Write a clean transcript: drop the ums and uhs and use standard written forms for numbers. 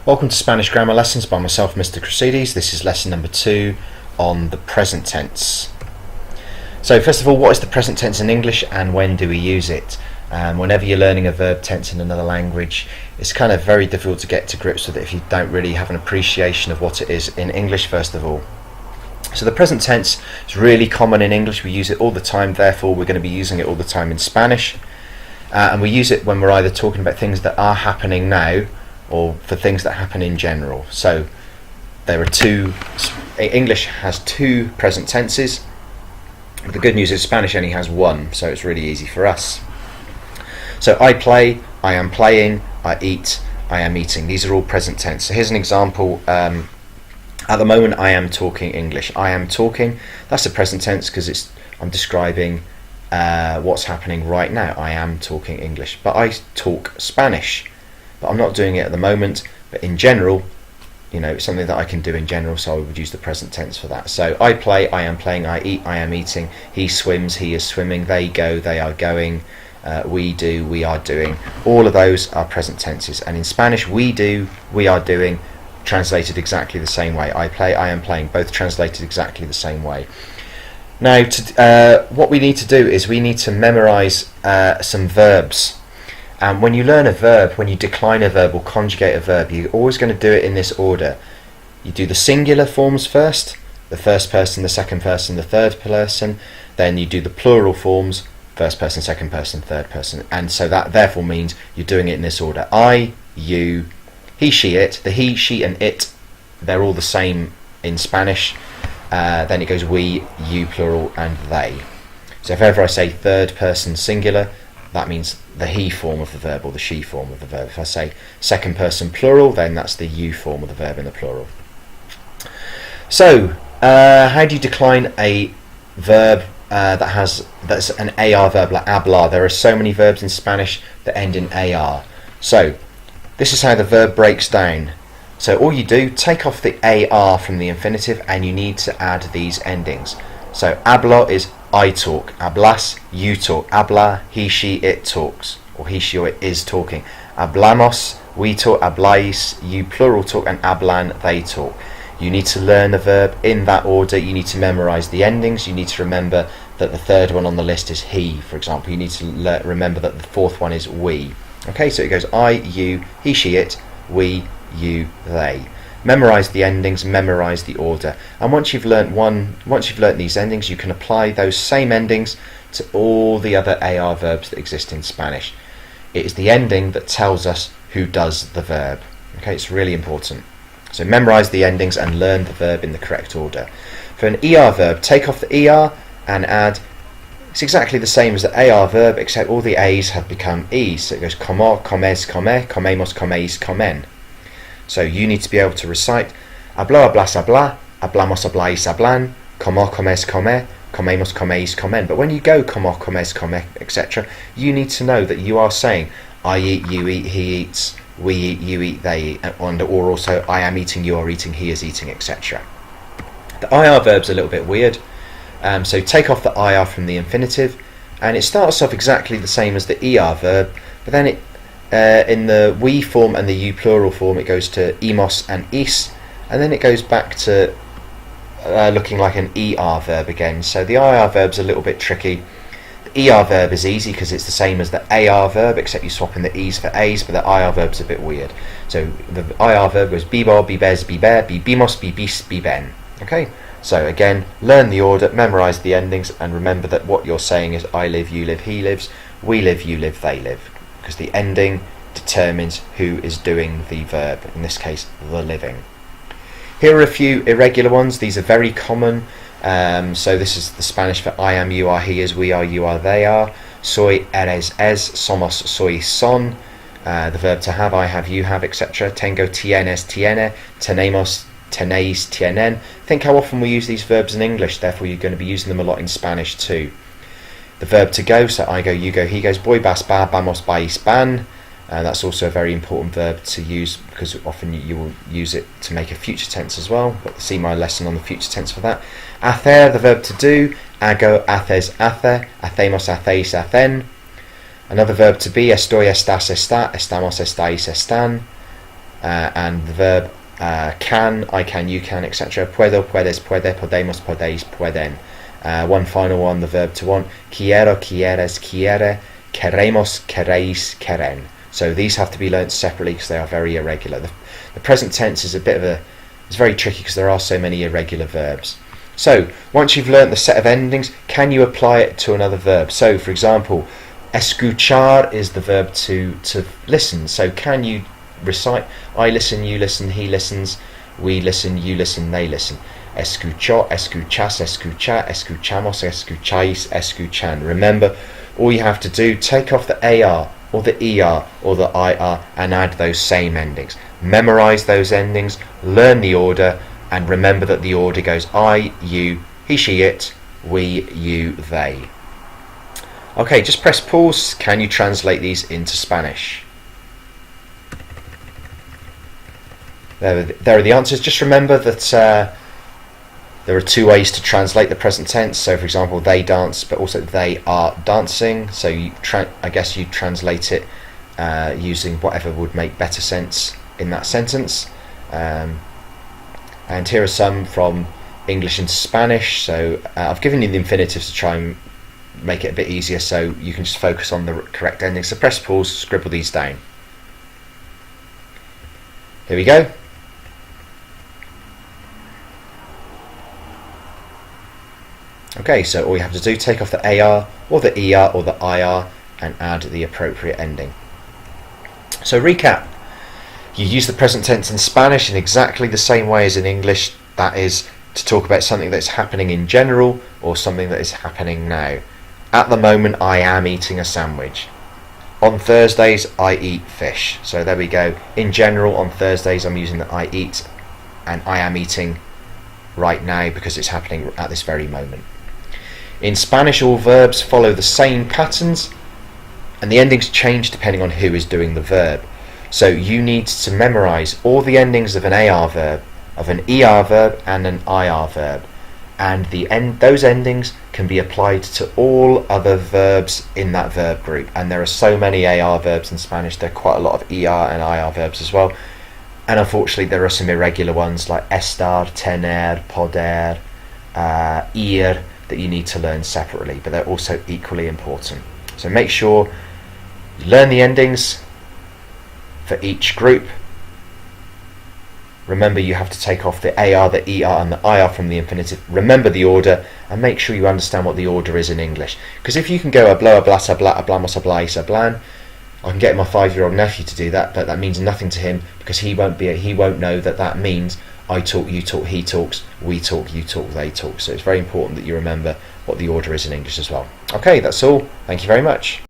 Welcome to Spanish Grammar Lessons by myself, Mr. Crucides. This is lesson number 2 on the present tense. So first of all, what is the present tense in English and when do we use it? Whenever you're learning a verb tense in another language, it's kind of very difficult to get to grips with it if you don't really have an appreciation of what it is in English first of all. So the present tense is really common in English. We use it all the time, therefore we're going to be using it all the time in Spanish. And we use it when we're either talking about things that are happening now or for things that happen in general. So there are English has two present tenses. The good news is Spanish only has one, so it's really easy for us. So I play, I am playing, I eat, I am eating. These are all present tense. So here's an example. At the moment I am talking English. I am talking, that's the present tense because I'm describing what's happening right now. I am talking English. But I talk Spanish. But I'm not doing it at the moment, but in general, it's something that I can do in general, so I would use the present tense for that. So I play, I am playing, I eat, I am eating, he swims, he is swimming, they go, they are going, we do, we are doing. All of those are present tenses, and in Spanish we do, we are doing, translated exactly the same way. I play, I am playing, both translated exactly the same way. Now what we need to do is we need to memorize some verbs. When you learn a verb, when you decline a verb or conjugate a verb, you're always going to do it in this order. You do the singular forms first, the first person, the second person, the third person, then you do the plural forms, first person, second person, third person, and so that therefore means you're doing it in this order. I, you, he, she, it. The he, she and it, they're all the same in Spanish. Then it goes we, you plural, and they. So if ever I say third person singular, that means the he form of the verb or the she form of the verb. If I say second person plural, then that's the you form of the verb in the plural. So, how do you decline a verb that's an AR verb like hablar? There are so many verbs in Spanish that end in AR. So, this is how the verb breaks down. So all you do, take off the AR from the infinitive and you need to add these endings. So, hablo is I talk, hablas, you talk, habla, he, she, it talks, or he, she, or it is talking. Hablamos, we talk, habláis, you plural talk, and hablan, they talk. You need to learn the verb in that order. You need to memorize the endings. You need to remember that the third one on the list is he, for example. You need to remember that the fourth one is we. Okay, so it goes I, you, he, she, it, we, you, they. Memorize the endings, memorize the order, and once you've learnt these endings, you can apply those same endings to all the other AR verbs that exist in Spanish. It is the ending that tells us who does the verb. Okay, it's really important. So memorize the endings and learn the verb in the correct order. For an ER verb, take off the ER and add. It's exactly the same as the AR verb, except all the A's have become E's. So it goes como, comes, come, comemos, coméis, comen. So you need to be able to recite hablo, hablas, habla, hablamos, habláis, hablan, como, comes, come, comemos, coméis, comen. But when you go como, comes, come, etc., you need to know that you are saying I eat, you eat, he eats, we eat, you eat, they eat, or also I am eating, you are eating, he is eating, etc. The IR verb's a little bit weird. So take off the IR from the infinitive, and it starts off exactly the same as the ER verb, but then it in the we form and the you plural form, it goes to imos and is, and then it goes back to looking like an ER verb again. So the IR verb's a little bit tricky. The ER verb is easy because it's the same as the AR verb, except you swap in the E's for A's, but the IR verb's a bit weird. So the IR verb goes bibo, bibes, biber, bibimos, bibis, biben. Okay, so again, learn the order, memorize the endings, and remember that what you're saying is I live, you live, he lives, we live, you live, they live. Because the ending determines who is doing the verb, in this case, the living. Here are a few irregular ones. These are very common. So this is the Spanish for I am, you are, he is, we are, you are, they are. Soy, eres, es, somos, soy, son. The verb to have, I have, you have, etc. Tengo, tienes, tiene. Tenemos, tenéis, tienen. Think how often we use these verbs in English, therefore you're going to be using them a lot in Spanish too. The verb to go, so I go, you go, he goes, voy, vas, va, vamos, vais, van. That's also a very important verb to use because often you will use it to make a future tense as well. But see my lesson on the future tense for that. Hacer, the verb to do. Hago, haces, hace. Hacemos, hacéis, hacen. Another verb to be, estoy, estás, está. Estamos, estáis, están. and the verb can, I can, you can, etc. Puedo, puedes, puede, podemos, podéis, pueden. One final one, the verb to want. Quiero, quieres, quiere, queremos, queréis, queren. So these have to be learnt separately because they are very irregular. The present tense is it's very tricky because there are so many irregular verbs. So once you've learnt the set of endings, can you apply it to another verb? So for example, escuchar is the verb to listen. So can you recite, I listen, you listen, he listens, we listen, you listen, they listen. Escucho, escuchas, escucha, escuchamos, escucháis, escuchan. Remember, all you have to do, take off the AR or the ER or the IR and add those same endings. Memorize those endings, learn the order, and remember that the order goes I, you, he, she, it, we, you, they. Okay, just press pause. Can you translate these into Spanish? There are the answers. Just remember that there are two ways to translate the present tense. So for example, they dance, but also they are dancing. So I guess you translate it using whatever would make better sense in that sentence. And here are some from English into Spanish. So I've given you the infinitives to try and make it a bit easier so you can just focus on the correct ending. So press pause, scribble these down. Here we go. Okay, so all you have to do, take off the AR or the ER or the IR and add the appropriate ending. So recap. You use the present tense in Spanish in exactly the same way as in English. That is to talk about something that's happening in general or something that is happening now. At the moment, I am eating a sandwich. On Thursdays, I eat fish. So there we go. In general, on Thursdays, I'm using the I eat and I am eating right now because it's happening at this very moment. In Spanish, all verbs follow the same patterns and the endings change depending on who is doing the verb. So you need to memorize all the endings of an AR verb, of an ER verb and an IR verb. And those endings can be applied to all other verbs in that verb group. And there are so many AR verbs in Spanish, there are quite a lot of ER and IR verbs as well. And unfortunately there are some irregular ones like estar, tener, poder, ir, that you need to learn separately, but they're also equally important. So make sure you learn the endings for each group. Remember, you have to take off the AR, the ER and the IR from the infinitive. Remember the order and make sure you understand what the order is in English. Because if you can go hablo, hablas, habla, hablamos, habláis, hablan, I can get my 5-year-old nephew to do that, but that means nothing to him because he won't know that means I talk, you talk, he talks, we talk, you talk, they talk. So it's very important that you remember what the order is in English as well. Okay, that's all. Thank you very much.